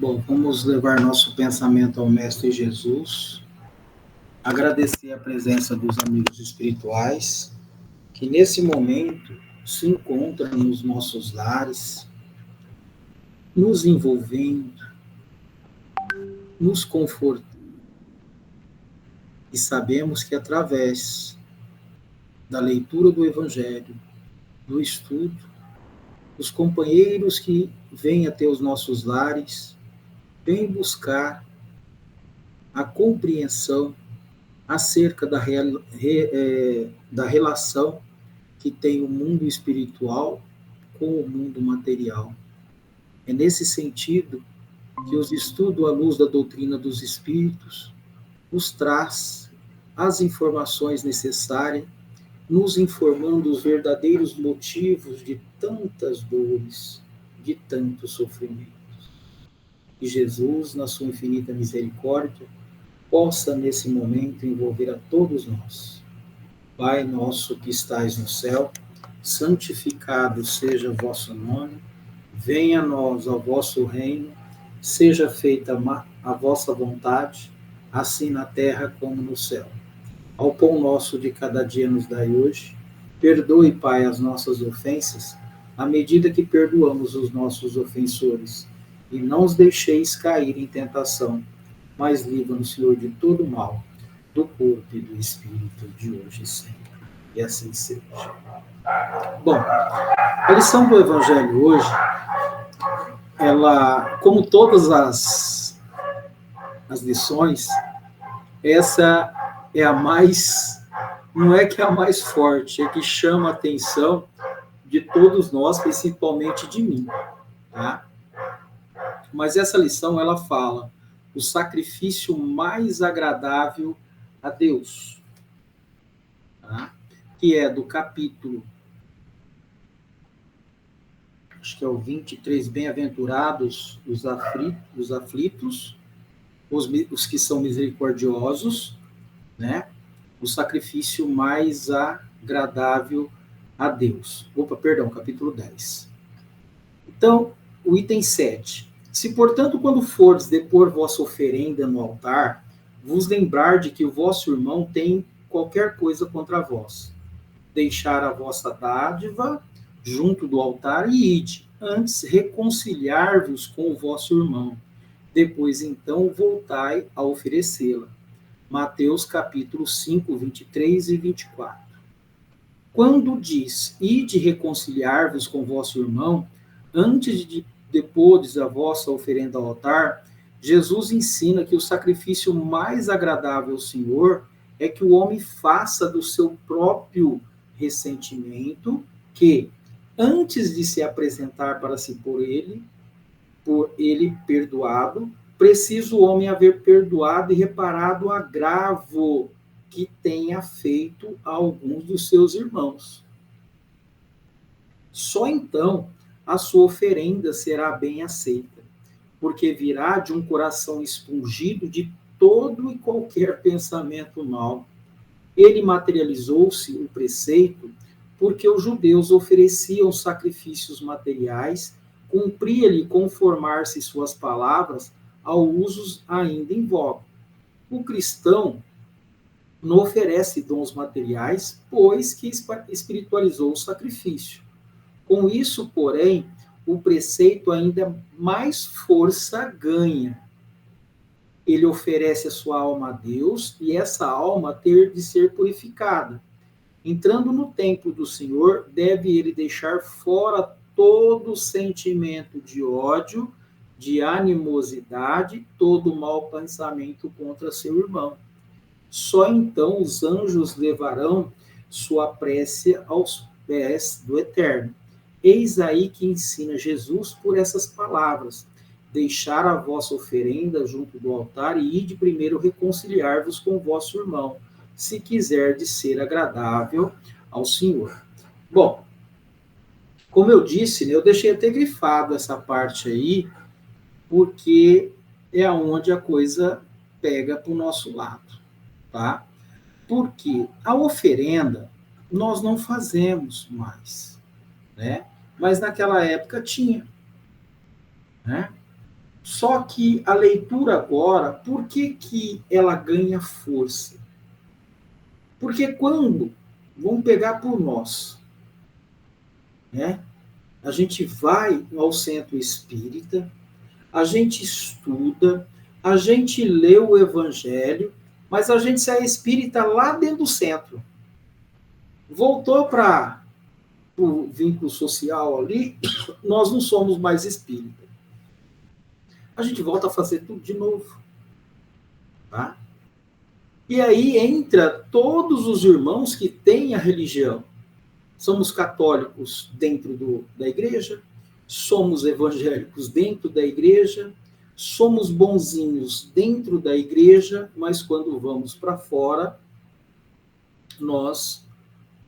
Bom, vamos levar nosso pensamento ao Mestre Jesus, agradecer a presença dos amigos espirituais, que nesse momento se encontram nos nossos lares, nos envolvendo, nos confortando. E sabemos que através da leitura do Evangelho, do estudo, os companheiros que vêm até os nossos lares, vêm buscar a compreensão acerca da relação que tem o mundo espiritual com o mundo material. É nesse sentido que os estudos à luz da doutrina dos espíritos nos traz as informações necessárias, nos informando os verdadeiros motivos de tantas dores, de tantos sofrimentos. Que Jesus, na sua infinita misericórdia, possa nesse momento envolver a todos nós. Pai nosso que estais no céu, santificado seja o vosso nome, venha a nós o vosso reino, seja feita a vossa vontade, assim na terra como no céu. Ao pão nosso de cada dia nos dai hoje, perdoe, Pai, as nossas ofensas, à medida que perdoamos os nossos ofensores, e não os deixeis cair em tentação, mas livra-nos, Senhor, de todo mal, do corpo e do espírito, de hoje e sempre. E assim seja. Bom, a lição do Evangelho hoje, ela, como todas as lições, essa é a mais, não é que é a mais forte, é que chama a atenção de todos nós, principalmente de mim, tá? Mas essa lição, ela fala o sacrifício mais agradável a Deus, tá? Que é do capítulo, acho que é o 23, bem-aventurados os aflitos, os que são misericordiosos, né? O sacrifício mais agradável a Deus. Capítulo 10. Então, o item 7. Se, portanto, quando fordes depor vossa oferenda no altar, vos lembrar de que o vosso irmão tem qualquer coisa contra vós, deixar a vossa dádiva junto do altar e ide, antes reconciliar-vos com o vosso irmão. Depois, então, voltai a oferecê-la. Mateus capítulo 5, 23 e 24. Quando diz, ide reconciliar-vos com vosso irmão, antes de depois a vossa oferenda ao altar, Jesus ensina que o sacrifício mais agradável ao Senhor é que o homem faça do seu próprio ressentimento, que, antes de se apresentar para si por ele perdoado, precisa o homem haver perdoado e reparado o agravo que tenha feito a alguns dos seus irmãos. Só então a sua oferenda será bem aceita, porque virá de um coração expungido de todo e qualquer pensamento mau. Ele materializou-se o preceito porque os judeus ofereciam sacrifícios materiais, cumpria-lhe conformar-se suas palavras a usos ainda em voga. O cristão não oferece dons materiais, pois que espiritualizou o sacrifício. Com isso, porém, o preceito ainda mais força ganha. Ele oferece a sua alma a Deus e essa alma ter de ser purificada. Entrando no templo do Senhor, deve ele deixar fora todo sentimento de ódio, de animosidade, todo mau pensamento contra seu irmão. Só então os anjos levarão sua prece aos pés do Eterno. Eis aí que ensina Jesus por essas palavras: deixar a vossa oferenda junto do altar e ide primeiro reconciliar-vos com o vosso irmão, se quiserdes ser agradável ao Senhor. Bom, como eu disse, eu deixei até grifado essa parte aí, porque é onde a coisa pega para o nosso lado, tá? Porque a oferenda nós não fazemos mais, né? Mas naquela época tinha, né? Só que a leitura agora, por que que ela ganha força? Porque quando, vamos pegar por nós, né? A gente vai ao centro espírita, a gente estuda, a gente lê o evangelho, mas a gente se é espírita lá dentro do centro. Voltou para o vínculo social ali, nós não somos mais espírita. A gente volta a fazer tudo de novo. Tá? E aí entra todos os irmãos que têm a religião. Somos católicos dentro da igreja, somos evangélicos dentro da igreja, somos bonzinhos dentro da igreja, mas quando vamos para fora, nós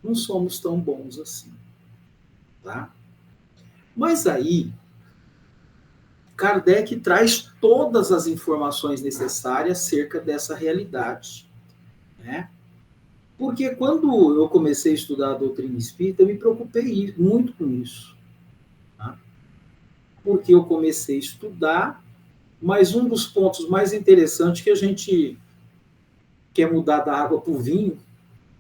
não somos tão bons assim. Tá? Mas aí, Kardec traz todas as informações necessárias acerca dessa realidade. Né? Porque quando eu comecei a estudar a doutrina espírita, eu me preocupei muito com isso. Tá? Porque eu comecei a estudar, mas um dos pontos mais interessantes que a gente quer mudar da água para o vinho,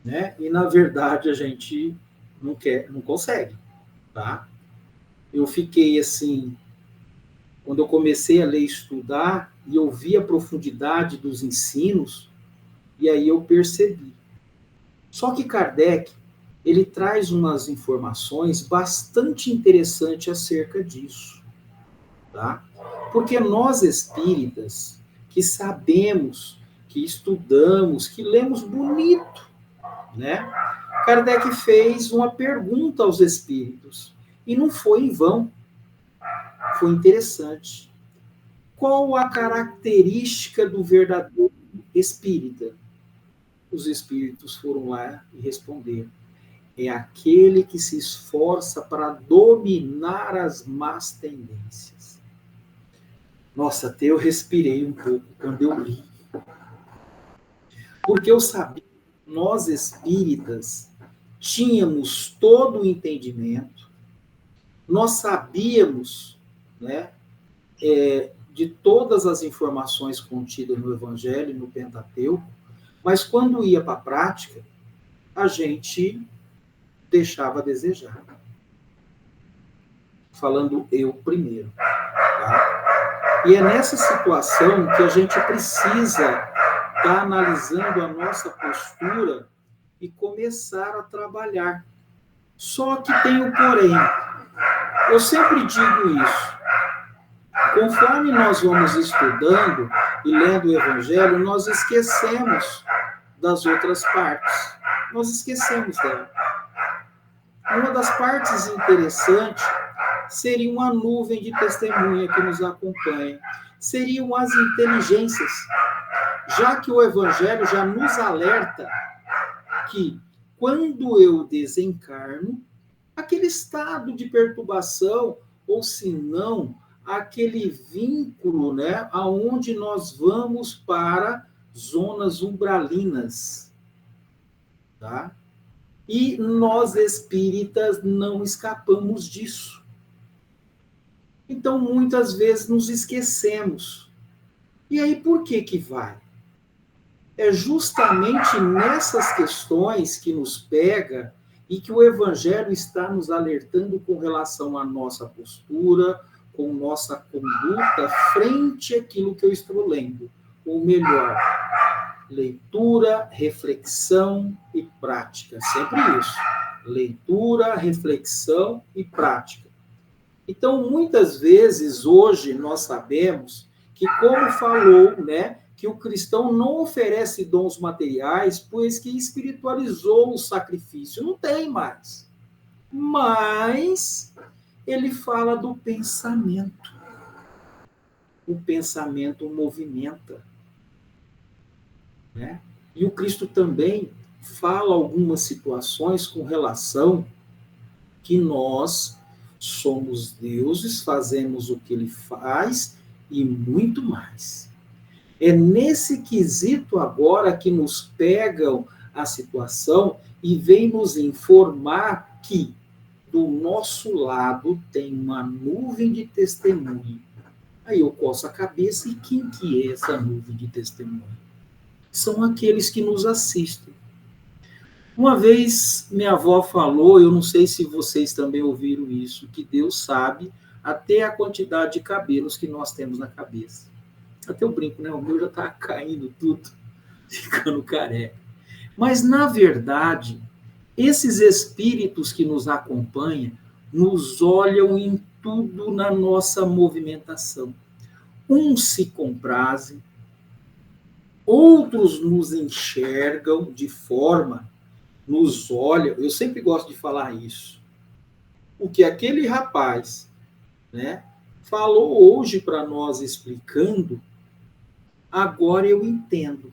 né? E na verdade a gente não quer, não consegue. Tá? Eu fiquei assim, quando eu comecei a ler e estudar, e eu vi a profundidade dos ensinos, e aí eu percebi. Só que Kardec, ele traz umas informações bastante interessantes acerca disso. Tá? Porque nós espíritas, que sabemos, que estudamos, que lemos bonito, né? Kardec fez uma pergunta aos espíritos, e não foi em vão, foi interessante. Qual a característica do verdadeiro espírita? Os espíritos foram lá e responderam: é aquele que se esforça para dominar as más tendências. Nossa, até eu respirei um pouco quando eu li. Porque eu sabia que nós espíritas tínhamos todo o entendimento, nós sabíamos, né, de todas as informações contidas no Evangelho e no Pentateuco, mas quando ia para a prática, a gente deixava a desejar. Falando eu primeiro. Tá? E é nessa situação que a gente precisa estar analisando a nossa postura e começar a trabalhar. Só que tem o porém. Eu sempre digo isso. Conforme nós vamos estudando e lendo o Evangelho, nós esquecemos das outras partes. Nós esquecemos dela. Uma das partes interessantes seria uma nuvem de testemunha que nos acompanha. Seriam as inteligências. Já que o Evangelho já nos alerta que quando eu desencarno, aquele estado de perturbação, ou se não, aquele vínculo, né, aonde nós vamos para zonas umbralinas, tá? E nós espíritas não escapamos disso. Então, muitas vezes nos esquecemos. E aí, por que que vai? É justamente nessas questões que nos pega e que o Evangelho está nos alertando com relação à nossa postura, com nossa conduta frente àquilo que eu estou lendo. Ou melhor, leitura, reflexão e prática. Sempre isso. Leitura, reflexão e prática. Então, muitas vezes, hoje, nós sabemos que, como falou, né, que o cristão não oferece dons materiais, pois que espiritualizou o sacrifício. Não tem mais. Mas ele fala do pensamento. O pensamento movimenta. Né? E o Cristo também fala algumas situações com relação que nós somos deuses, fazemos o que ele faz e muito mais. É nesse quesito agora que nos pegam a situação e vem nos informar que do nosso lado tem uma nuvem de testemunho Aí eu coço a cabeça, e quem que é essa nuvem de testemunha? São aqueles que nos assistem. Uma vez minha avó falou, eu não sei se vocês também ouviram isso, que Deus sabe até a quantidade de cabelos que nós temos na cabeça. Até eu brinco, né? O meu já está caindo tudo, ficando careca. Mas, na verdade, esses espíritos que nos acompanham nos olham em tudo na nossa movimentação. Uns se comprazem, outros nos enxergam de forma, nos olham. Eu sempre gosto de falar isso. O que aquele rapaz, né, falou hoje para nós explicando, agora eu entendo,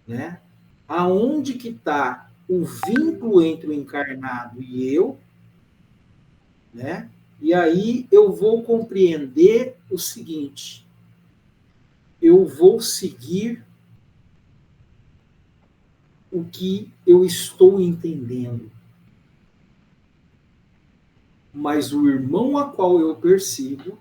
né? Aonde que está o vínculo entre o encarnado e eu, né? E aí eu vou compreender o seguinte: eu vou seguir o que eu estou entendendo. Mas o irmão a qual eu persigo,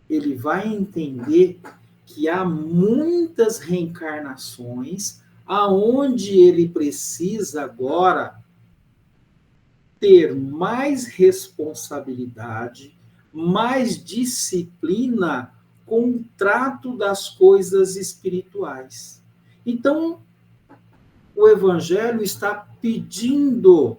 ele vai entender que há muitas reencarnações aonde ele precisa agora ter mais responsabilidade, mais disciplina com o trato das coisas espirituais. Então, o Evangelho está pedindo,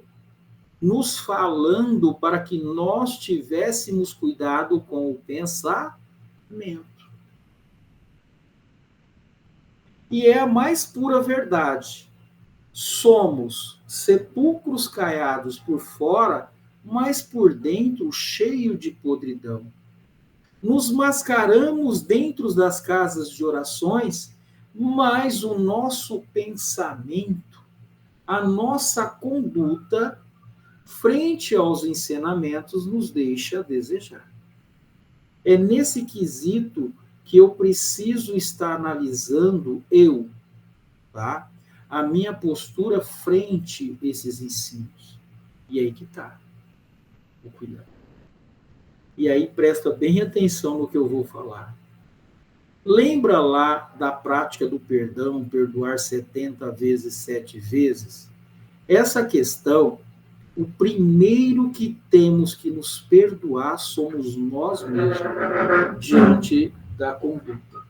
nos falando para que nós tivéssemos cuidado com o pensamento. E é a mais pura verdade. Somos sepulcros caiados por fora, mas por dentro cheio de podridão. Nos mascaramos dentro das casas de orações, mas o nosso pensamento, a nossa conduta, frente aos ensinamentos, nos deixa a desejar. É nesse quesito que eu preciso estar analisando tá? A minha postura frente a esses ensinos. E aí que está o cuidado. E aí presta bem atenção no que eu vou falar. Lembra lá da prática do perdão, perdoar 70 vezes, 7 vezes? Essa questão, o primeiro que temos que nos perdoar somos nós mesmos, diante da conduta,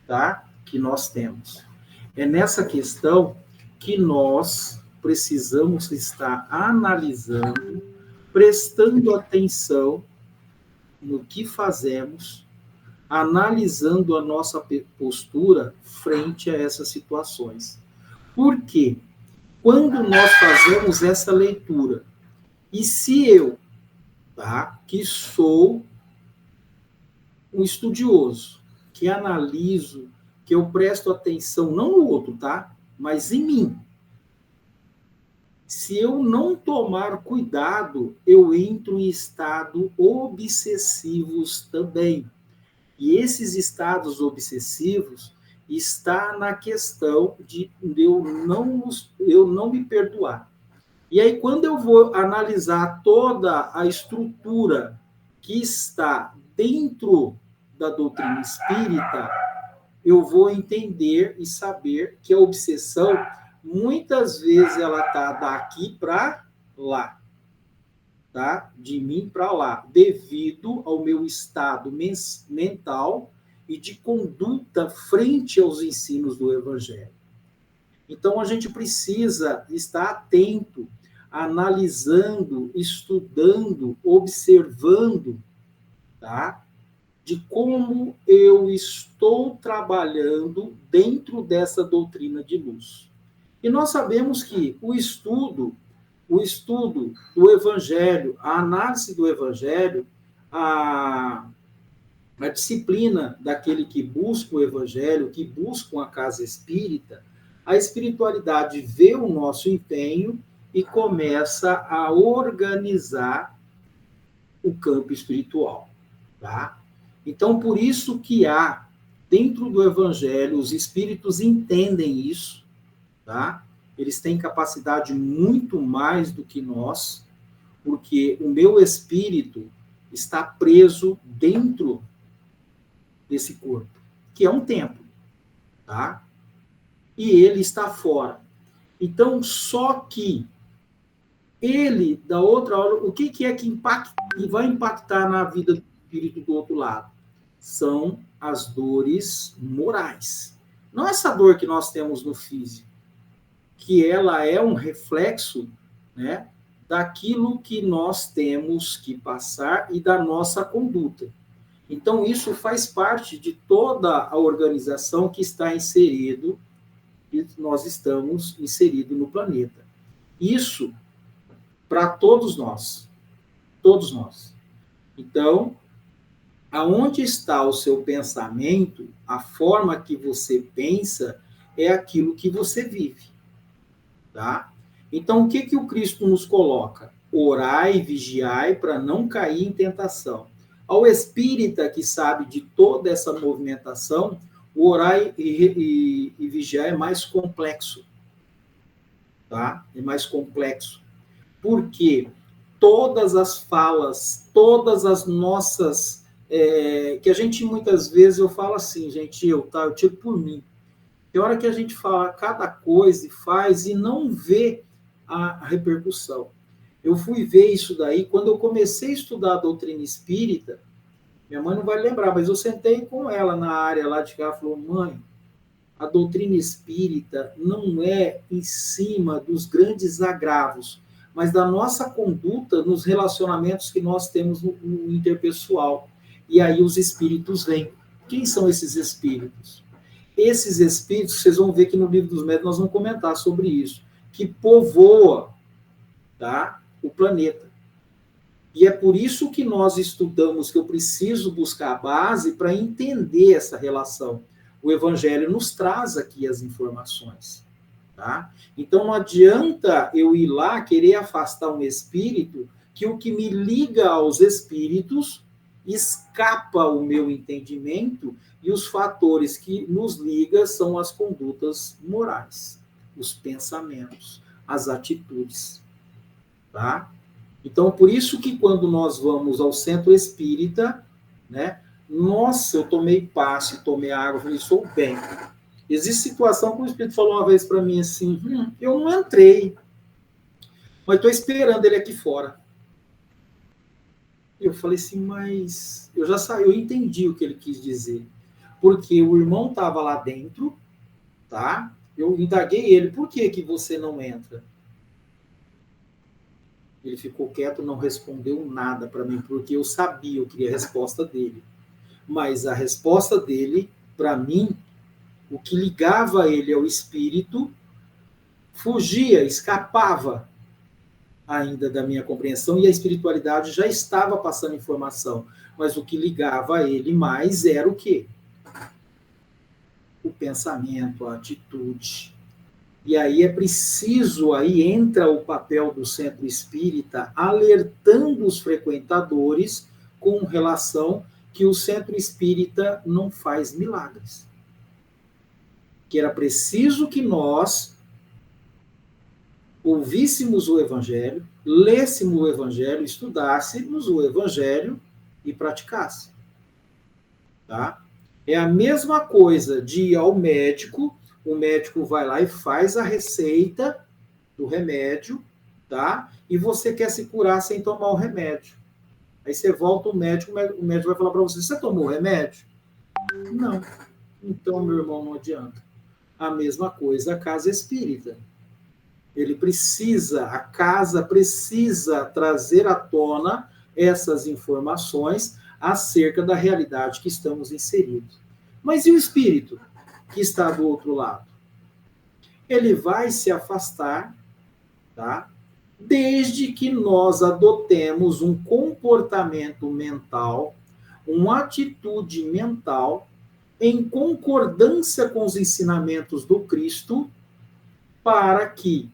tá? Que nós temos. É nessa questão que nós precisamos estar analisando, prestando atenção no que fazemos, analisando a nossa postura frente a essas situações. Por quê? Quando nós fazemos essa leitura, e se eu, tá, que sou um estudioso, que analiso, que eu presto atenção, não no outro, tá? Mas em mim. Se eu não tomar cuidado, eu entro em estado obsessivos também. E esses estados obsessivos está na questão de eu não me perdoar. E aí, quando eu vou analisar toda a estrutura que está dentro da doutrina espírita, eu vou entender e saber que a obsessão, muitas vezes, ela está daqui para lá, tá? De mim para lá, devido ao meu estado mental e de conduta frente aos ensinos do Evangelho. Então, a gente precisa estar atento, analisando, estudando, observando, tá? De como eu estou trabalhando dentro dessa doutrina de luz. E nós sabemos que o estudo do Evangelho, a análise do Evangelho, a disciplina daquele que busca o Evangelho, que busca a casa espírita, a espiritualidade vê o nosso empenho e começa a organizar o campo espiritual, tá? Então, por isso que há, dentro do Evangelho, os espíritos entendem isso, tá? Eles têm capacidade muito mais do que nós, porque o meu espírito, está preso dentro desse corpo, que é um templo, tá? E ele está fora. Então, só que ele, da outra hora, o que é que vai impactar na vida do espírito do outro lado? São as dores morais. Não essa dor que nós temos no físico, que ela é um reflexo, né, daquilo que nós temos que passar e da nossa conduta. Então, isso faz parte de toda a organização que está inserido, que nós estamos inseridos no planeta. Isso para todos nós. Todos nós. Então, aonde está o seu pensamento, a forma que você pensa, é aquilo que você vive. Tá? Então, o que o Cristo nos coloca? Orai e vigiai para não cair em tentação. Ao espírita que sabe de toda essa movimentação, o orai e vigiar é mais complexo. Tá? É mais complexo. Porque todas as falas, todas as nossas... que a gente, muitas vezes, eu falo assim, gente, eu tiro por mim. Tem hora que a gente fala cada coisa e faz e não vê a repercussão. Eu fui ver isso daí quando eu comecei a estudar a doutrina espírita. Minha mãe não vai lembrar, mas eu sentei com ela na área lá de cá e falou: mãe, a doutrina espírita não é em cima dos grandes agravos, mas da nossa conduta nos relacionamentos que nós temos no interpessoal. E aí os espíritos vêm. Quem são esses espíritos? Esses espíritos, vocês vão ver que no livro dos médiuns nós vamos comentar sobre isso, que povoa, tá, o planeta. E é por isso que nós estudamos, que eu preciso buscar a base para entender essa relação. O Evangelho nos traz aqui as informações. Tá? Então não adianta eu ir lá querer afastar um espírito, que o que me liga aos espíritos escapa o meu entendimento, e os fatores que nos ligam são as condutas morais, os pensamentos, as atitudes. Tá? Então, por isso que quando nós vamos ao centro espírita, né? Nossa, eu tomei passe, tomei água, falei, sou bem. Existe situação que o Espírito falou uma vez para mim assim, eu não entrei, mas estou esperando ele aqui fora. Eu falei assim, mas eu já saí, eu entendi o que ele quis dizer. Porque o irmão estava lá dentro, tá? Eu indaguei ele, por que você não entra? Ele ficou quieto, não respondeu nada para mim, porque eu sabia, eu queria a resposta dele. Mas a resposta dele, para mim, o que ligava ele ao espírito, fugia, escapava ainda da minha compreensão, e a espiritualidade já estava passando informação. Mas o que ligava ele mais era o quê? O pensamento, a atitude. E aí é preciso, aí entra o papel do centro espírita, alertando os frequentadores com relação que o centro espírita não faz milagres. Que era preciso que nós ouvíssemos o Evangelho, lêssemos o Evangelho, estudássemos o Evangelho e praticássemos. Tá? É a mesma coisa de ir ao médico, o médico vai lá e faz a receita do remédio, tá? E você quer se curar sem tomar o remédio. Aí você volta ao médico, o médico vai falar para você, você tomou o remédio? Não. Então, meu irmão, não adianta. A mesma coisa a casa espírita. Ele precisa, a casa precisa trazer à tona essas informações acerca da realidade que estamos inseridos. Mas e o espírito que está do outro lado? Ele vai se afastar, tá? Desde que nós adotemos um comportamento mental, uma atitude mental em concordância com os ensinamentos do Cristo, para que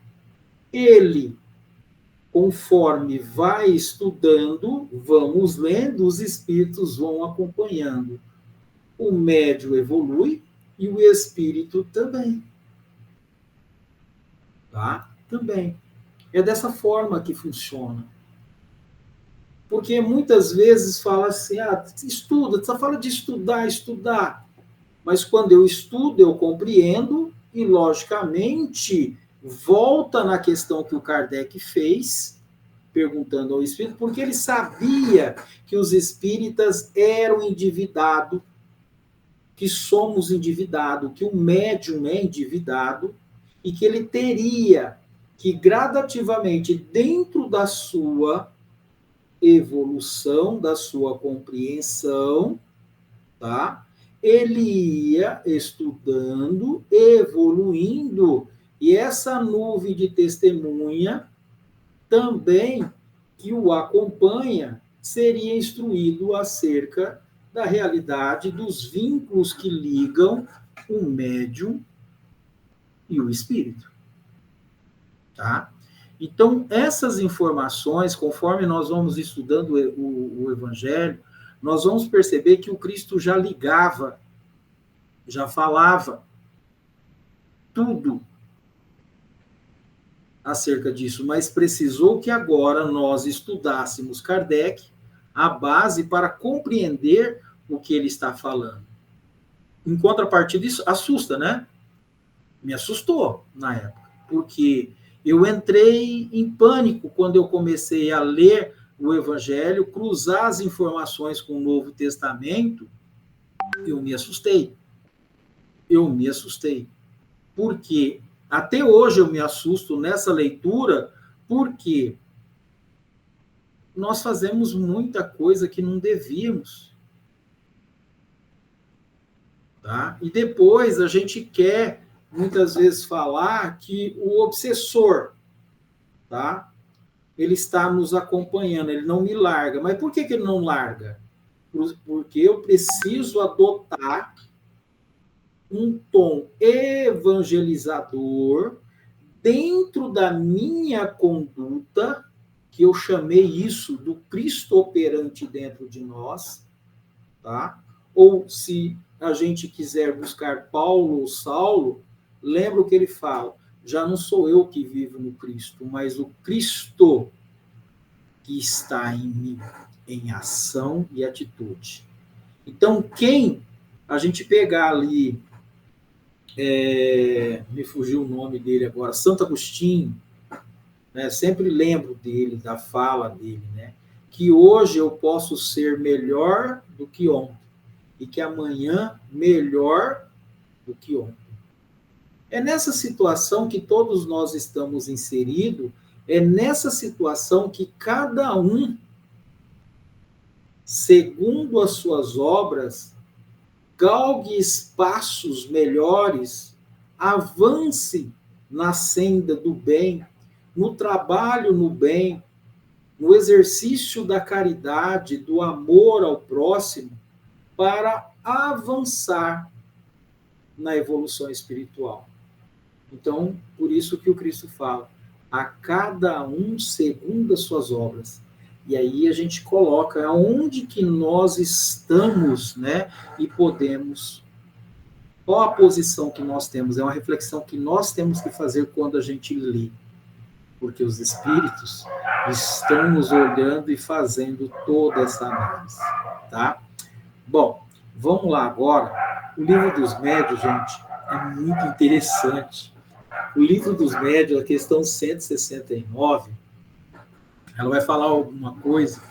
ele, conforme vai estudando, vamos lendo, os espíritos vão acompanhando. O médio evolui e o espírito também. Tá? Também. É dessa forma que funciona. Porque muitas vezes fala assim, estuda, só fala de estudar, estudar. Mas quando eu estudo, eu compreendo e, logicamente, volta na questão que o Kardec fez, perguntando ao espírito, porque ele sabia que os espíritas eram endividados, que somos endividados, que o médium é endividado, e que ele teria que gradativamente, dentro da sua evolução, da sua compreensão, tá? Ele ia estudando, evoluindo, e essa nuvem de testemunha também que o acompanha seria instruído acerca da realidade dos vínculos que ligam o médium e o espírito, tá? Então, essas informações, conforme nós vamos estudando o Evangelho, nós vamos perceber que o Cristo já ligava, já falava tudo acerca disso, mas precisou que agora nós estudássemos Kardec, a base para compreender o que ele está falando. Em contrapartida, isso assusta, né? Me assustou na época, porque eu entrei em pânico quando eu comecei a ler o Evangelho, cruzar as informações com o Novo Testamento, eu me assustei. Eu me assustei. Porque até hoje eu me assusto nessa leitura, porque nós fazemos muita coisa que não devíamos. Tá? E depois a gente quer, muitas vezes, falar que o obsessor, tá? Ele está nos acompanhando, ele não me larga. Mas por que ele não larga? Porque eu preciso adotar um tom evangelizador dentro da minha conduta, que eu chamei isso do Cristo operante dentro de nós, tá? Ou se a gente quiser buscar Paulo ou Saulo, lembra o que ele fala, já não sou eu que vivo no Cristo, mas o Cristo que está em mim, em ação e atitude. Então, quem a gente pegar ali, me fugiu o nome dele agora, Santo Agostinho, né? Sempre lembro dele, da fala dele, né? Que hoje eu posso ser melhor do que ontem, e que amanhã melhor do que ontem. É nessa situação que todos nós estamos inseridos, é nessa situação que cada um, segundo as suas obras, galgue espaços melhores, avance na senda do bem, no trabalho no bem, no exercício da caridade, do amor ao próximo, para avançar na evolução espiritual. Então, por isso que o Cristo fala, a cada um segundo as suas obras. E aí a gente coloca aonde que nós estamos, né? E podemos. Qual a posição que nós temos? É uma reflexão que nós temos que fazer quando a gente lê. Porque os espíritos estão nos olhando e fazendo toda essa análise, tá? Bom, vamos lá agora. O livro dos médiuns, gente, é muito interessante. O livro dos médiuns, a questão 169, ela vai falar alguma coisa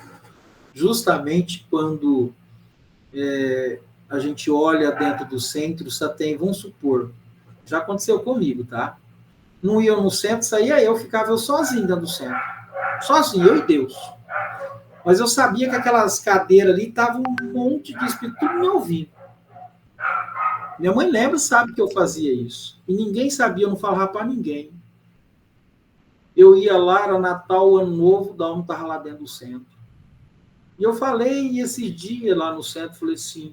justamente quando a gente olha dentro do centro, só tem, vamos supor, já aconteceu comigo, tá? Não ia no centro, saía eu, ficava eu sozinho dentro do centro. Sozinho, eu e Deus. Mas eu sabia que aquelas cadeiras ali estavam um monte de espírito, tudo me ouvindo. Minha mãe lembra, sabe que eu fazia isso. E ninguém sabia, eu não falava para ninguém. Eu ia lá, era Natal, Ano Novo, da alma estava lá dentro do centro. E eu falei esse dia lá no centro, falei assim,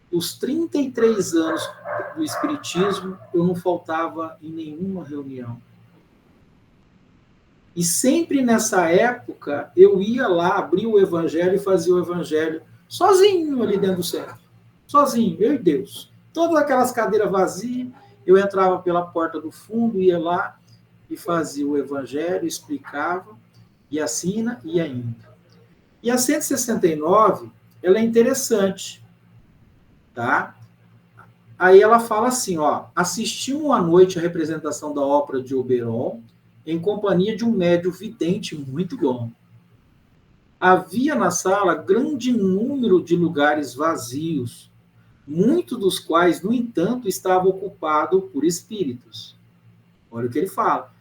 os 33 anos do Espiritismo, eu não faltava em nenhuma reunião. E sempre nessa época, eu ia lá, abria o Evangelho e fazia o Evangelho sozinho ali dentro do centro. Sozinho, eu e Deus. Todas aquelas cadeiras vazias, eu entrava pela porta do fundo, ia lá e fazia o Evangelho, explicava, e assim ia indo. E a 169, ela é interessante, tá? Aí ela fala assim, ó, assistimos à noite a representação da ópera de Oberon em companhia de um médium vidente muito bom. Havia na sala grande número de lugares vazios, muitos dos quais, no entanto, estavam ocupados por espíritos. Olha o que ele fala.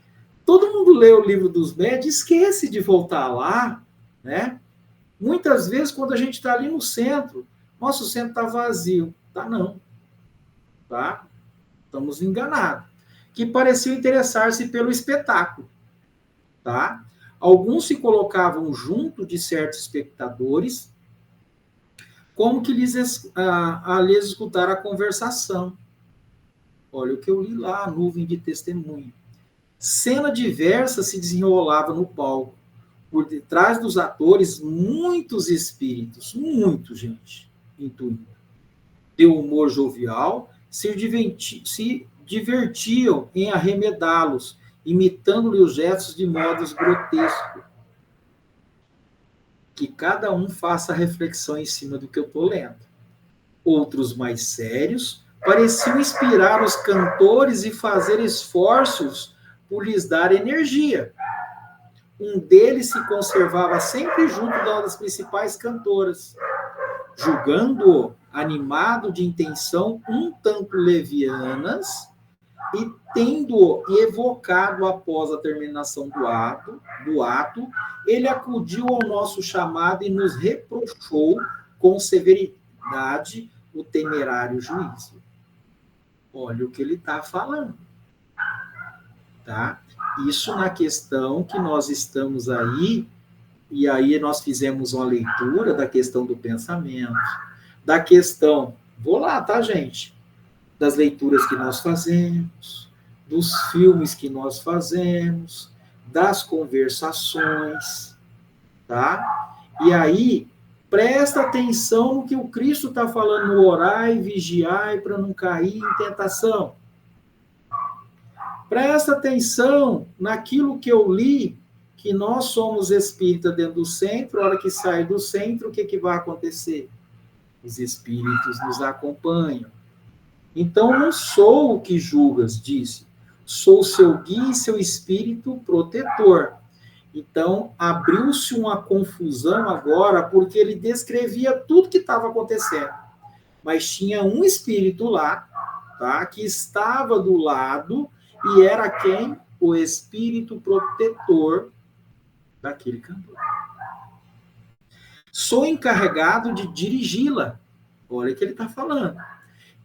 Todo mundo lê o livro dos médios e esquece de voltar lá, né? Muitas vezes, quando a gente está ali no centro, nosso centro está vazio. Tá não, tá? Estamos enganados. Que pareciam interessar-se pelo espetáculo, tá? Alguns se colocavam junto de certos espectadores, como que lhes escutar a conversação. Olha o que eu li lá, a nuvem de testemunho. Cena diversa se desenrolava no palco. Por detrás dos atores, muitos espíritos, muito gente, intuindo. De humor jovial, se divertiam em arremedá-los, imitando-lhe os gestos de modos grotescos. Que cada um faça reflexão em cima do que eu estou lendo. Outros mais sérios pareciam inspirar os cantores e fazer esforços por lhes dar energia. Um deles se conservava sempre junto das principais cantoras, julgando-o animado de intenção um tanto levianas e tendo-o evocado após a terminação do ato, ele acudiu ao nosso chamado e nos reprochou com severidade o temerário juízo. Olha o que ele está falando, tá? Isso na questão que nós estamos aí, e aí nós fizemos uma leitura da questão do pensamento, da questão, vou lá, tá, gente? Das leituras que nós fazemos, dos filmes que nós fazemos, das conversações, tá? E aí, presta atenção no que o Cristo está falando, no orai, vigiai, para não cair em tentação. Presta atenção naquilo que eu li, que nós somos espírita dentro do centro, a hora que sai do centro, o que vai acontecer? Os espíritos nos acompanham. Então, não sou o que julgas, disse. Sou seu guia e seu espírito protetor. Então, abriu-se uma confusão agora, porque ele descrevia tudo que estava acontecendo. Mas tinha um espírito lá, tá, que estava do lado, e era quem? O espírito protetor daquele cantor. Sou encarregado de dirigi-la. Olha o que ele está falando.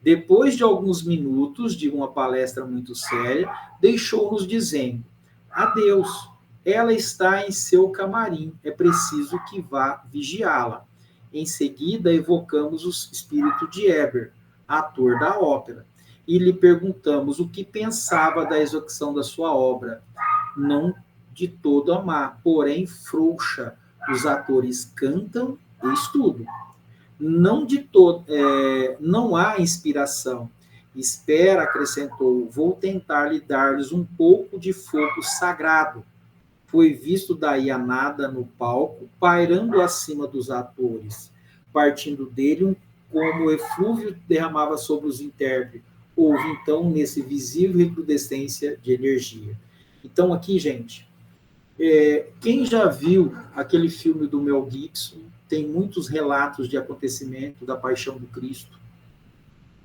Depois de alguns minutos de uma palestra muito séria, deixou-nos dizendo: adeus, ela está em seu camarim, é preciso que vá vigiá-la. Em seguida, evocamos o espírito de Eber, ator da ópera, e lhe perguntamos o que pensava da execução da sua obra. Não de todo a má, porém frouxa. Os atores cantam e estudam. Não há inspiração. Espera, acrescentou, vou tentar lhe dar-lhes um pouco de fogo sagrado. Foi visto daí a nada no palco, pairando acima dos atores, partindo dele como o eflúvio derramava sobre os intérpretes. Houve, então, nesse visível recrudescência de energia. Então, aqui, gente, quem já viu aquele filme do Mel Gibson, tem muitos relatos de acontecimento da paixão do Cristo,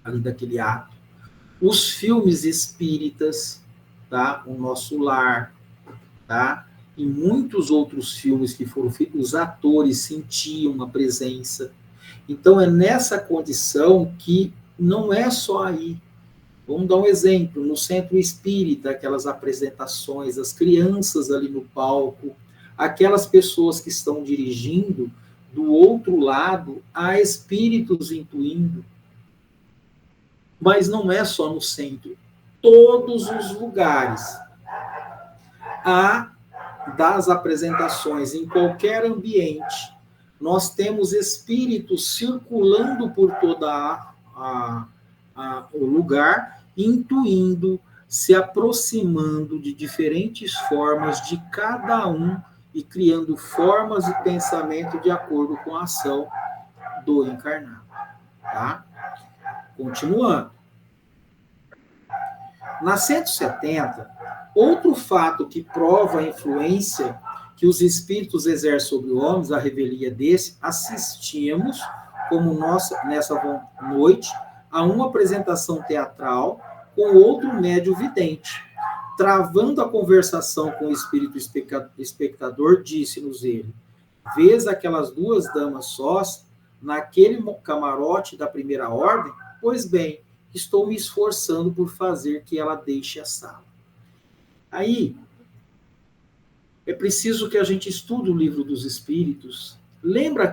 ali daquele ato. Os filmes espíritas, tá? O Nosso Lar, tá? E muitos outros filmes que foram feitos, os atores sentiam a presença. Então, é nessa condição que não é só aí. Vamos dar um exemplo, no Centro Espírita, aquelas apresentações, as crianças ali no palco, aquelas pessoas que estão dirigindo, do outro lado, há espíritos intuindo. Mas não é só no centro. Todos os lugares há das apresentações, em qualquer ambiente, nós temos espíritos circulando por toda o lugar, intuindo, se aproximando de diferentes formas de cada um e criando formas e pensamento de acordo com a ação do encarnado. Tá? Continuando. Na 170, outro fato que prova a influência que os espíritos exercem sobre os homens, a revelia desse, assistimos, como nessa noite, a uma apresentação teatral com outro médio vidente. Travando a conversação com o espírito espectador, disse-nos ele: vês aquelas duas damas sós naquele camarote da primeira ordem? Pois bem, estou me esforçando por fazer que ela deixe a sala. Aí, é preciso que a gente estude o livro dos Espíritos. Lembra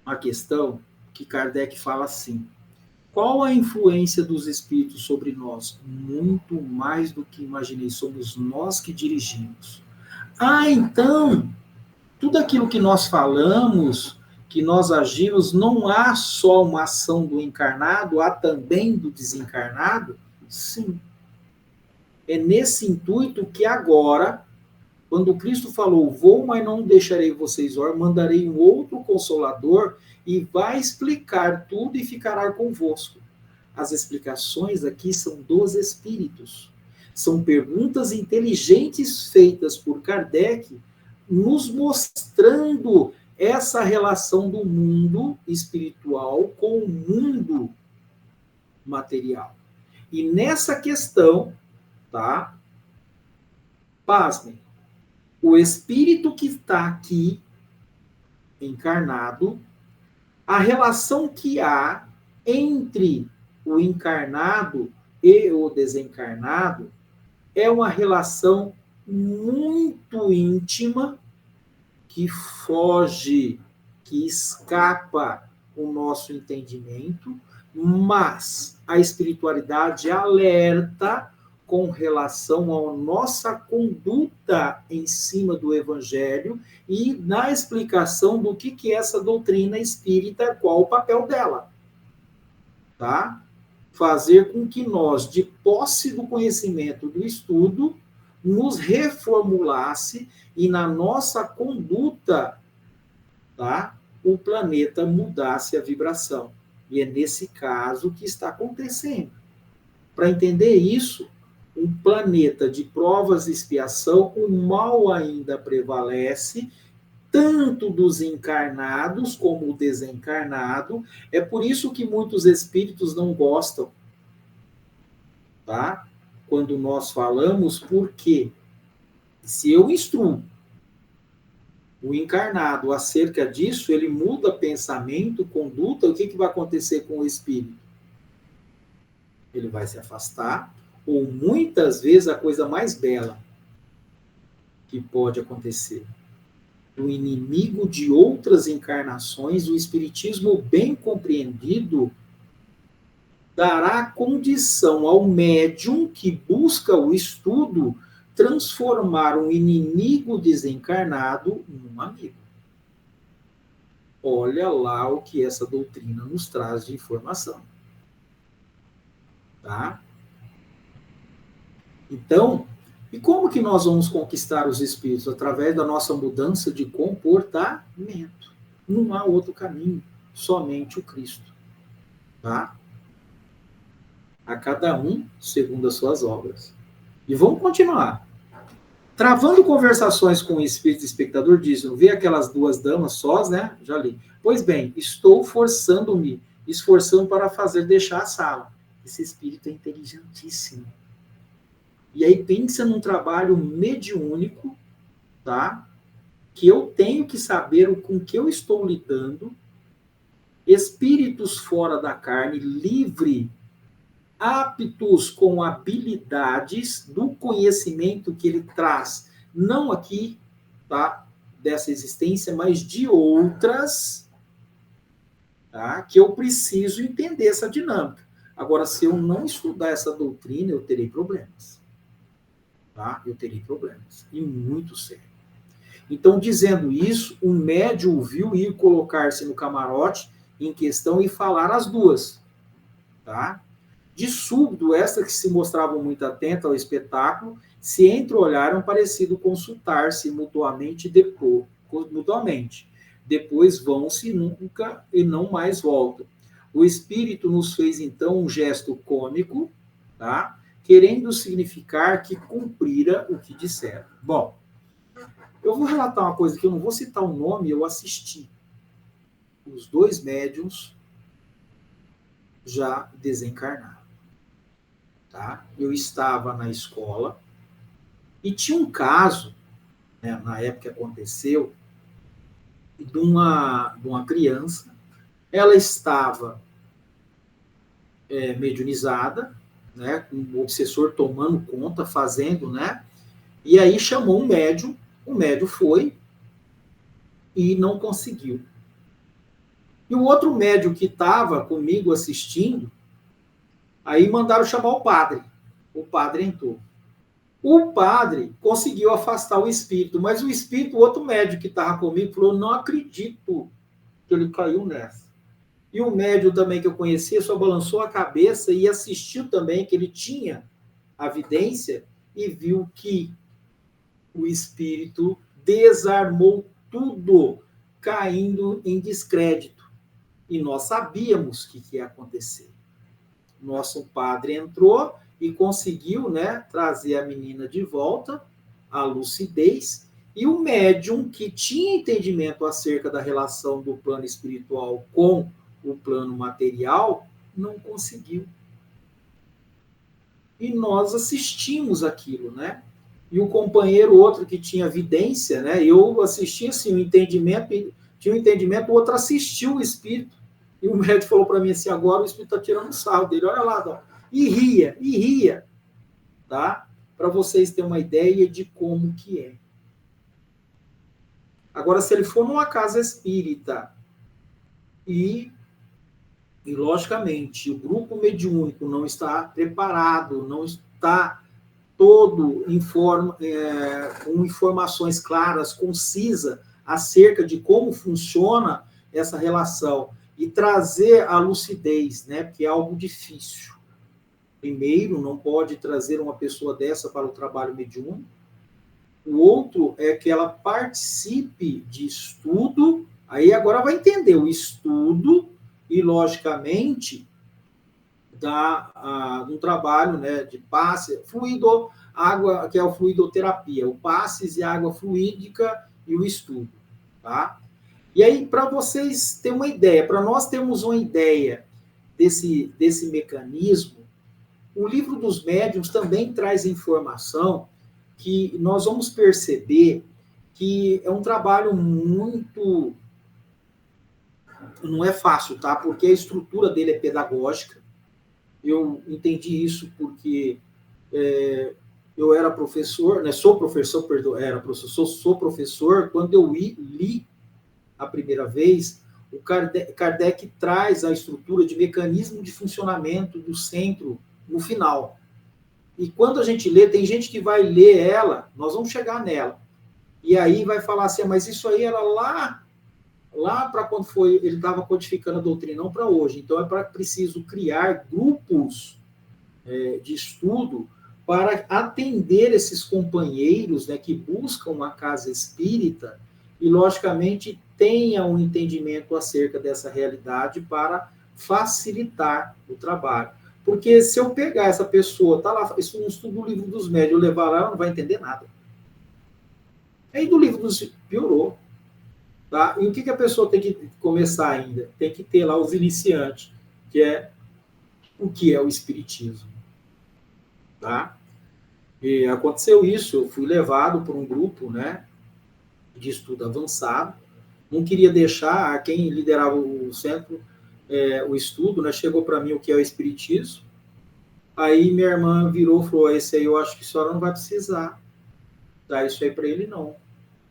a questão que Kardec fala assim: qual a influência dos Espíritos sobre nós? Muito mais do que imaginei, somos nós que dirigimos. Então, tudo aquilo que nós falamos, que nós agimos, não há só uma ação do encarnado, há também do desencarnado? Sim. É nesse intuito que agora, quando Cristo falou, vou, mas não deixarei vocês órfãos, mandarei um outro Consolador e vai explicar tudo e ficará convosco. As explicações aqui são dos Espíritos. São perguntas inteligentes feitas por Kardec, nos mostrando essa relação do mundo espiritual com o mundo material. E nessa questão, tá? Pasmem, o espírito que está aqui, encarnado, a relação que há entre o encarnado e o desencarnado é uma relação muito íntima que foge, que escapa o nosso entendimento, mas a espiritualidade alerta com relação à nossa conduta em cima do Evangelho e na explicação do que é essa doutrina espírita, qual o papel dela. Tá? Fazer com que nós, de posse do conhecimento do estudo, nos reformulasse e na nossa conduta, tá, o planeta mudasse a vibração. E é nesse caso que está acontecendo. Para entender isso, um planeta de provas e expiação, o mal ainda prevalece, tanto dos encarnados como o desencarnado. É por isso que muitos espíritos não gostam, tá? Quando nós falamos, porque se eu instruo o encarnado acerca disso, ele muda pensamento, conduta, o que vai acontecer com o espírito? Ele vai se afastar, ou muitas vezes a coisa mais bela que pode acontecer. O inimigo de outras encarnações, o espiritismo bem compreendido, dará condição ao médium que busca o estudo transformar um inimigo desencarnado num amigo. Olha lá o que essa doutrina nos traz de informação. Tá? Então, e como que nós vamos conquistar os espíritos? Através da nossa mudança de comportamento. Não há outro caminho, somente o Cristo. Tá? A cada um segundo as suas obras. E vamos continuar. Travando conversações com o espírito espectador, diz, não vê aquelas duas damas sós, né? Já li. Pois bem, estou esforçando para fazer deixar a sala. Esse espírito é inteligentíssimo. E aí pensa num trabalho mediúnico, tá? Que eu tenho que saber com que eu estou lidando. Espíritos fora da carne, livre, aptos com habilidades do conhecimento que ele traz, não aqui, tá, dessa existência, mas de outras, tá, que eu preciso entender essa dinâmica. Agora, se eu não estudar essa doutrina, eu terei problemas. Tá? Eu terei problemas, e muito sério. Então, dizendo isso, o médium viu ir colocar-se no camarote em questão e falar as duas, tá? De súbito, essas que se mostravam muito atentas ao espetáculo se entreolharam, parecido consultar-se mutuamente. Depois vão-se nunca e não mais voltam. O espírito nos fez então um gesto cômico, tá? Querendo significar que cumprira o que disseram. Bom, eu vou relatar uma coisa que eu não vou citar o nome, eu assisti. Os dois médiuns já desencarnaram. Tá? Eu estava na escola e tinha um caso, né, na época que aconteceu, de uma criança. Ela estava mediunizada, né, com o obsessor tomando conta, fazendo, né? E aí chamou um médium, o médium foi e não conseguiu. E o outro médium que estava comigo assistindo, aí mandaram chamar o padre. O padre entrou. O padre conseguiu afastar o espírito, mas o espírito, o outro médium que estava comigo, falou: não acredito que ele caiu nessa. E o médium também que eu conhecia só balançou a cabeça e assistiu também, que ele tinha a vidência e viu que o espírito desarmou tudo, caindo em descrédito. E nós sabíamos o que ia acontecer. Nosso padre entrou e conseguiu, né, trazer a menina de volta, à lucidez, e o médium que tinha entendimento acerca da relação do plano espiritual com o plano material, não conseguiu. E nós assistimos aquilo, né? E o companheiro, outro que tinha vidência, né? Eu assisti assim, o entendimento, tinha um entendimento, o outro assistiu o espírito. E o médico falou para mim assim: agora o espírito está tirando sarro dele, olha lá, ó. E ria, tá? Para vocês terem uma ideia de como que é. Agora, se ele for numa casa espírita e logicamente, o grupo mediúnico não está preparado, não está todo com informações claras, concisas, acerca de como funciona essa relação, e trazer a lucidez, né, porque é algo difícil. Primeiro, não pode trazer uma pessoa dessa para o trabalho mediúnico. O outro é que ela participe de estudo, aí agora vai entender o estudo e, logicamente, um trabalho, né, de passe, fluido, água, que é o fluidoterapia, o passes e água fluídica e o estudo, tá? E aí, para vocês terem uma ideia, para nós termos uma ideia desse mecanismo, o livro dos médiuns também traz informação que nós vamos perceber que é um trabalho muito... Não é fácil, tá? Porque a estrutura dele é pedagógica. Eu entendi isso porque eu era professor, né? Sou professor, perdão, sou professor. Quando eu li a primeira vez, o Kardec traz a estrutura de mecanismo de funcionamento do centro no final. E quando a gente lê, tem gente que vai ler ela, nós vamos chegar nela, e aí vai falar assim: mas isso aí era lá para quando foi, ele estava codificando a doutrina, não para hoje. Então é preciso criar grupos de estudo para atender esses companheiros, né, que buscam uma casa espírita e, logicamente, tenham um entendimento acerca dessa realidade para facilitar o trabalho. Porque se eu pegar essa pessoa, tá lá, isso não estudo o livro dos médios, eu levar lá, ela não vai entender nada. Aí do livro dos piorou. Tá? E o que a pessoa tem que começar ainda? Tem que ter lá os iniciantes, que é o que é o espiritismo. Tá? E aconteceu isso, eu fui levado por um grupo, né, de estudo avançado, não queria deixar, quem liderava o centro, o estudo, né, chegou para mim o que é o espiritismo. Aí minha irmã virou e falou: esse aí eu acho que a senhora não vai precisar dar isso aí para ele, não.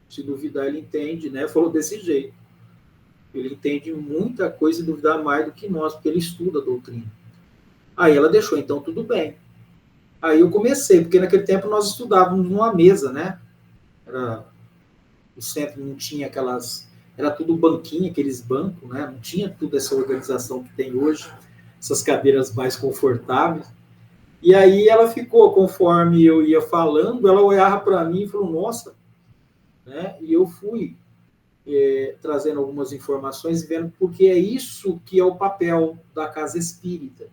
Se duvidar, ele entende, né? Falou desse jeito. Ele entende muita coisa e duvidar mais do que nós, porque ele estuda a doutrina. Aí ela deixou, então tudo bem. Aí eu comecei, porque naquele tempo nós estudávamos numa mesa, né? O centro não tinha aquelas... Era tudo banquinho, aqueles bancos, né? Não tinha toda essa organização que tem hoje. essas cadeiras mais confortáveis. E aí ela ficou, conforme eu ia falando, ela olhava para mim e falou, nossa, né? E eu fui trazendo algumas informações, vendo porque é isso que é o papel da casa espírita,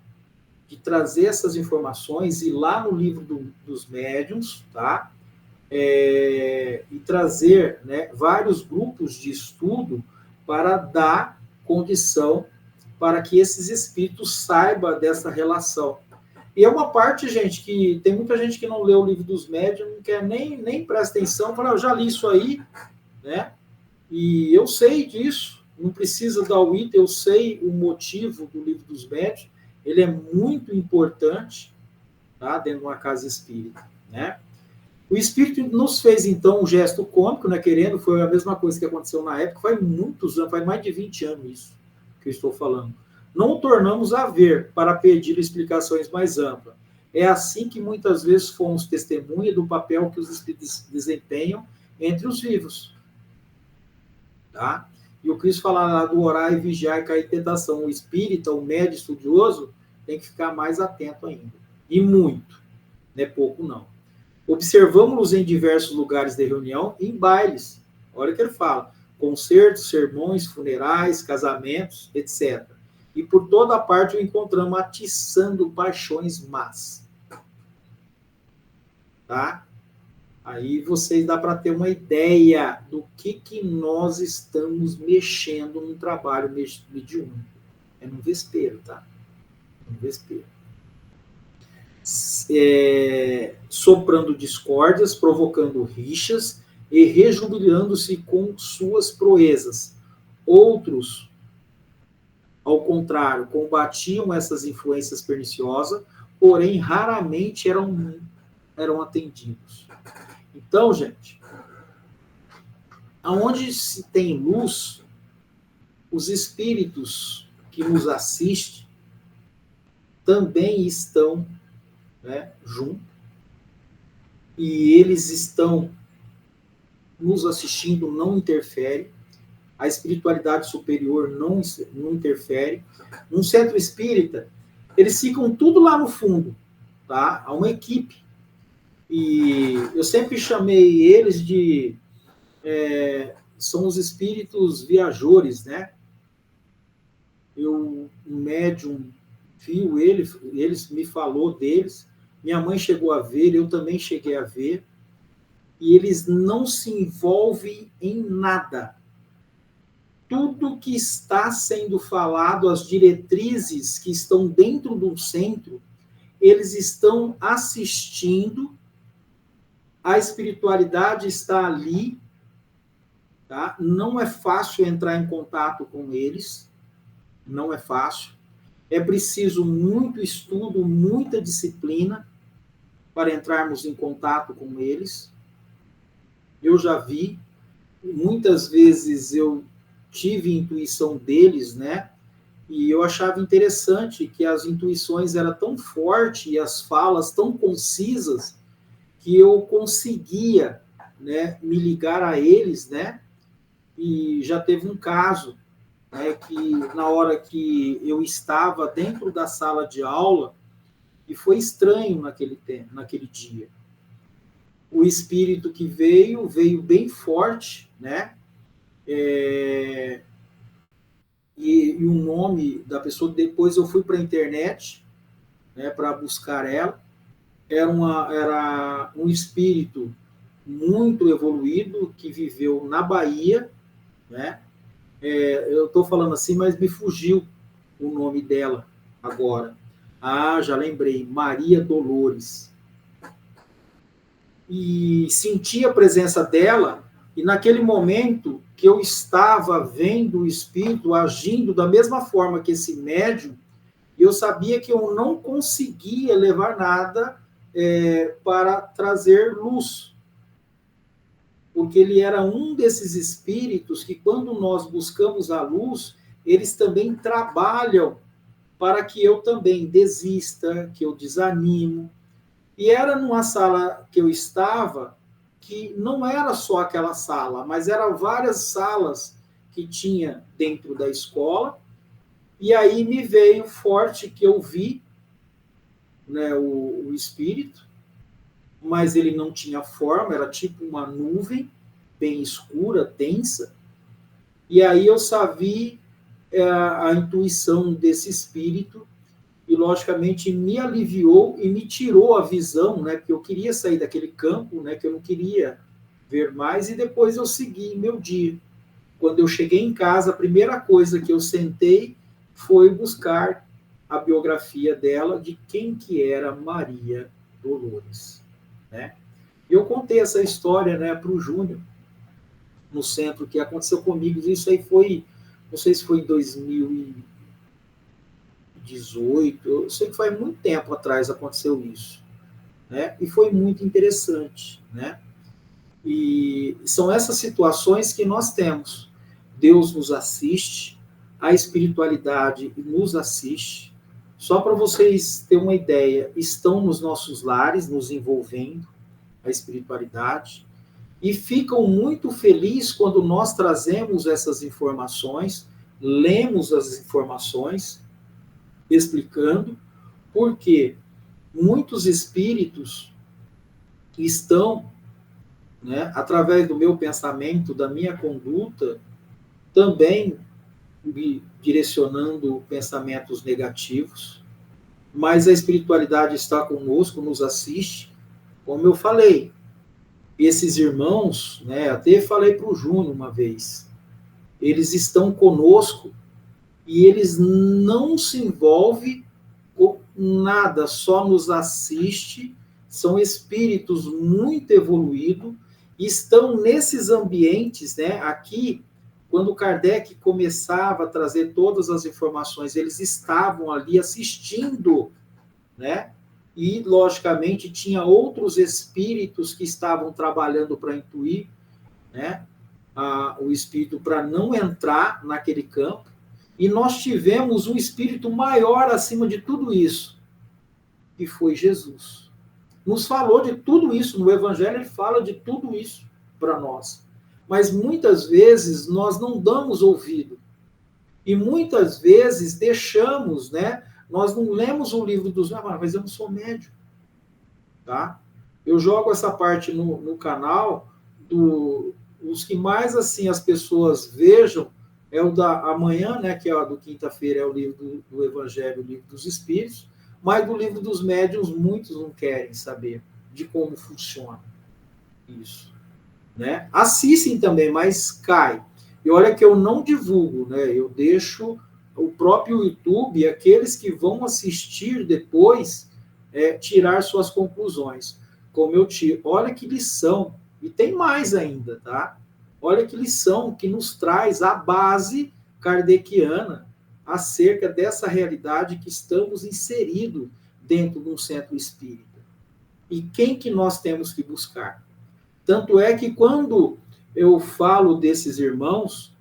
de trazer essas informações, e lá no livro dos médiuns, tá? E trazer, né, vários grupos de estudo para dar condição para que esses espíritos saibam dessa relação. E é uma parte, gente, que tem muita gente que não lê o livro dos médiuns, não quer nem presta atenção, fala, eu já li isso aí, né? E eu sei disso, não precisa dar o item, eu sei o motivo do livro dos médiuns, ele é muito importante, tá? Dentro de uma casa espírita, né? O espírito nos fez, então, um gesto cômico, né? Querendo, foi a mesma coisa que aconteceu na época, faz muitos anos, faz mais de 20 anos isso que eu estou falando. Não o tornamos a ver para pedir explicações mais amplas. É assim que muitas vezes fomos testemunha do papel que os espíritos desempenham entre os vivos. Tá? E o Cristo fala lá do orar e vigiar e cair em tentação. O espírita, o médio estudioso, tem que ficar mais atento ainda. E muito, não é pouco não. Observamos-los em diversos lugares de reunião e em bailes. Olha o que ele fala. Concertos, sermões, funerais, casamentos, etc. E por toda parte o encontramos atiçando paixões más. Tá? Aí vocês dá para ter uma ideia do que nós estamos mexendo num trabalho mediúnico. É no vespeiro, tá? No vespeiro. Soprando discórdias, provocando rixas e rejubilando-se com suas proezas. Outros, ao contrário, combatiam essas influências perniciosas, porém raramente eram atendidos. Então, gente, aonde se tem luz, os espíritos que nos assistem também estão, né, junto, e eles estão nos assistindo, não interfere, a espiritualidade superior não interfere. Num centro espírita, eles ficam tudo lá no fundo, tá? Há uma equipe. E eu sempre chamei eles de... são os espíritos viajores, né? Um médium viu eles me falou deles, minha mãe chegou a ver, eu também cheguei a ver, e eles não se envolvem em nada. Tudo que está sendo falado, as diretrizes que estão dentro do centro, eles estão assistindo, a espiritualidade está ali, tá? Não é fácil entrar em contato com eles, não é fácil. É preciso muito estudo, muita disciplina para entrarmos em contato com eles. Eu já vi, muitas vezes eu tive intuição deles, né? E eu achava interessante que as intuições eram tão fortes e as falas tão concisas que eu conseguia, né, me ligar a eles, né? E já teve um caso, né, que na hora que eu estava dentro da sala de aula, e foi estranho naquele dia. O espírito que veio bem forte, né? E o nome da pessoa, depois eu fui para a internet, né, para buscar ela. Era um espírito muito evoluído que viveu na Bahia, né? Eu estou falando assim, mas me fugiu o nome dela agora. Ah, já lembrei, Maria Dolores. E senti a presença dela, e naquele momento que eu estava vendo o espírito agindo da mesma forma que esse médium, eu sabia que eu não conseguia levar nada para trazer luz. Porque ele era um desses espíritos que, quando nós buscamos a luz, eles também trabalham para que eu também desista, que eu desanimo. E era numa sala que eu estava, que não era só aquela sala, mas eram várias salas que tinha dentro da escola, E aí me veio forte que eu vi, né, o espírito, mas ele não tinha forma, era tipo uma nuvem bem escura, densa. E aí eu sabia a intuição desse espírito e, logicamente, me aliviou e me tirou a visão, né, porque eu queria sair daquele campo, né, que eu não queria ver mais, e depois eu segui meu dia. Quando eu cheguei em casa, a primeira coisa que eu sentei foi buscar a biografia dela, de quem que era Maria Dolores, né? Eu contei essa história, né, para o Júnior, no centro, que aconteceu comigo. Isso aí foi, não sei se foi em 2018, eu sei que faz muito tempo atrás aconteceu isso, né? E foi muito interessante, né? E são essas situações que nós temos. Deus nos assiste, a espiritualidade nos assiste. Só para vocês terem uma ideia, estão nos nossos lares, nos envolvendo, a espiritualidade, e ficam muito felizes quando nós trazemos essas informações, lemos as informações, explicando, porque muitos espíritos estão, né, através do meu pensamento, da minha conduta, também me direcionando pensamentos negativos, mas a espiritualidade está conosco, nos assiste, como eu falei. Esses irmãos, né, até falei para o Júnior uma vez, eles estão conosco e eles não se envolvem com nada, só nos assiste, são espíritos muito evoluídos, estão nesses ambientes, né, aqui, quando Kardec começava a trazer todas as informações, eles estavam ali assistindo, né, e, logicamente, tinha outros espíritos que estavam trabalhando para intuir, né, o espírito para não entrar naquele campo, e nós tivemos um espírito maior acima de tudo isso, que foi Jesus. Nos falou de tudo isso, no Evangelho ele fala de tudo isso para nós. Mas muitas vezes nós não damos ouvido. E muitas vezes deixamos, né? Nós não lemos o livro dos médiuns, mas eu não sou médium, tá? Eu jogo essa parte no canal os que mais assim as pessoas vejam é o da amanhã, né, que é o do quinta-feira, é o livro do Evangelho, o livro dos Espíritos, mas do livro dos médiuns muitos não querem saber de como funciona isso, né? Assistem também, mas cai. E olha que eu não divulgo, né? Eu deixo o próprio YouTube, aqueles que vão assistir depois, tirar suas conclusões. Como eu tiro. Olha que lição. E tem mais ainda, tá? Olha que lição que nos traz a base kardeciana acerca dessa realidade que estamos inseridos dentro de um centro espírita. E quem que nós temos que buscar? Tanto é que quando eu falo desses irmãos,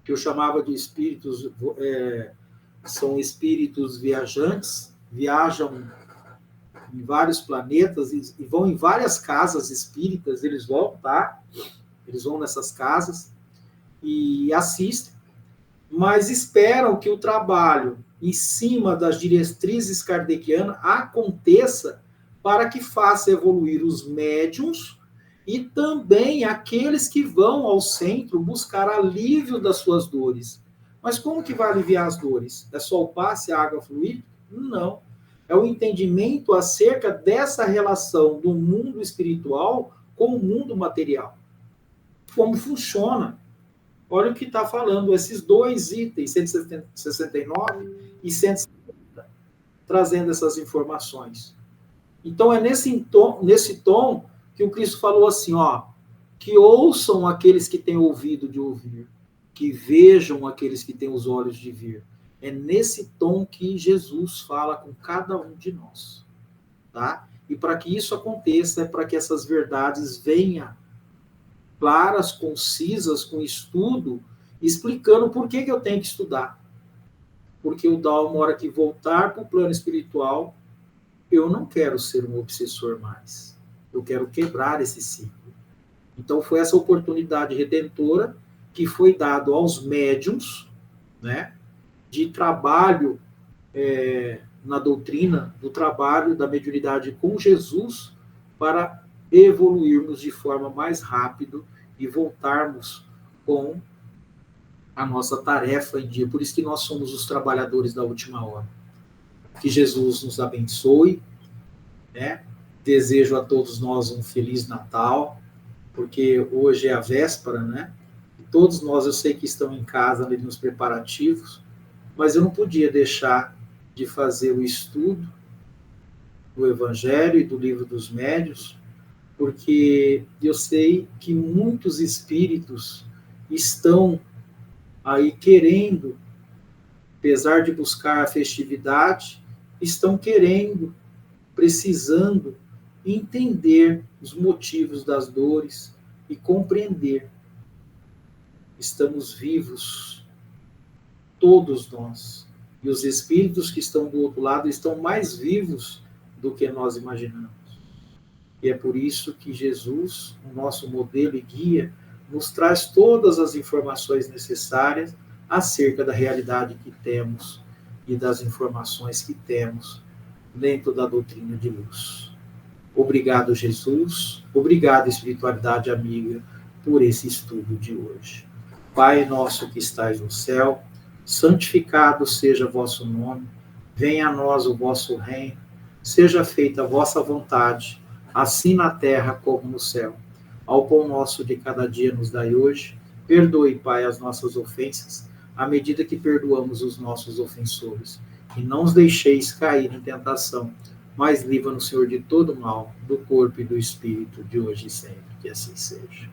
que eu chamava de espíritos, são espíritos viajantes, viajam em vários planetas e vão em várias casas espíritas, eles vão, tá? Eles vão nessas casas e assistem, mas esperam que o trabalho em cima das diretrizes kardecianas aconteça para que faça evoluir os médiums e também aqueles que vão ao centro buscar alívio das suas dores. Mas como que vai aliviar as dores? É só o passe, a água fluir? Não. É o entendimento acerca dessa relação do mundo espiritual com o mundo material. Como funciona. Olha o que está falando, esses dois itens, 169 e 170, trazendo essas informações. Então, é nesse tom que o Cristo falou assim, ó, que ouçam aqueles que têm ouvido de ouvir, que vejam aqueles que têm os olhos de ver. É nesse tom que Jesus fala com cada um de nós, tá? E para que isso aconteça, é para que essas verdades venham claras, concisas, com estudo, explicando por que eu tenho que estudar. Porque o Dalmo, uma hora que voltar para o plano espiritual, eu não quero ser um obsessor mais. Eu quero quebrar esse ciclo. Então, foi essa oportunidade redentora que foi dado aos médiums, né? de trabalho na doutrina, do trabalho da mediunidade com Jesus, para evoluirmos de forma mais rápida e voltarmos com a nossa tarefa em dia. Por isso que nós somos os trabalhadores da última hora. Que Jesus nos abençoe, né? Desejo a todos nós um Feliz Natal, porque hoje é a véspera, né? E todos nós, eu sei que estão em casa ali nos preparativos, mas eu não podia deixar de fazer o estudo do Evangelho e do Livro dos Médiuns, porque eu sei que muitos espíritos estão aí querendo, apesar de buscar a festividade, estão querendo, precisando entender os motivos das dores e compreender. Estamos vivos, todos nós. E os espíritos que estão do outro lado estão mais vivos do que nós imaginamos. E é por isso que Jesus, o nosso modelo e guia, nos traz todas as informações necessárias acerca da realidade que temos e das informações que temos dentro da doutrina de luz. Obrigado, Jesus. Obrigado, espiritualidade amiga, por esse estudo de hoje. Pai nosso que estais no céu, santificado seja o vosso nome, venha a nós o vosso reino, seja feita a vossa vontade, assim na terra como no céu. Ao pão nosso de cada dia nos dai hoje, perdoe, Pai, as nossas ofensas, à medida que perdoamos os nossos ofensores. E não os deixeis cair em tentação, mas livra-nos, Senhor, de todo mal, do corpo e do espírito, de hoje e sempre. Que assim seja.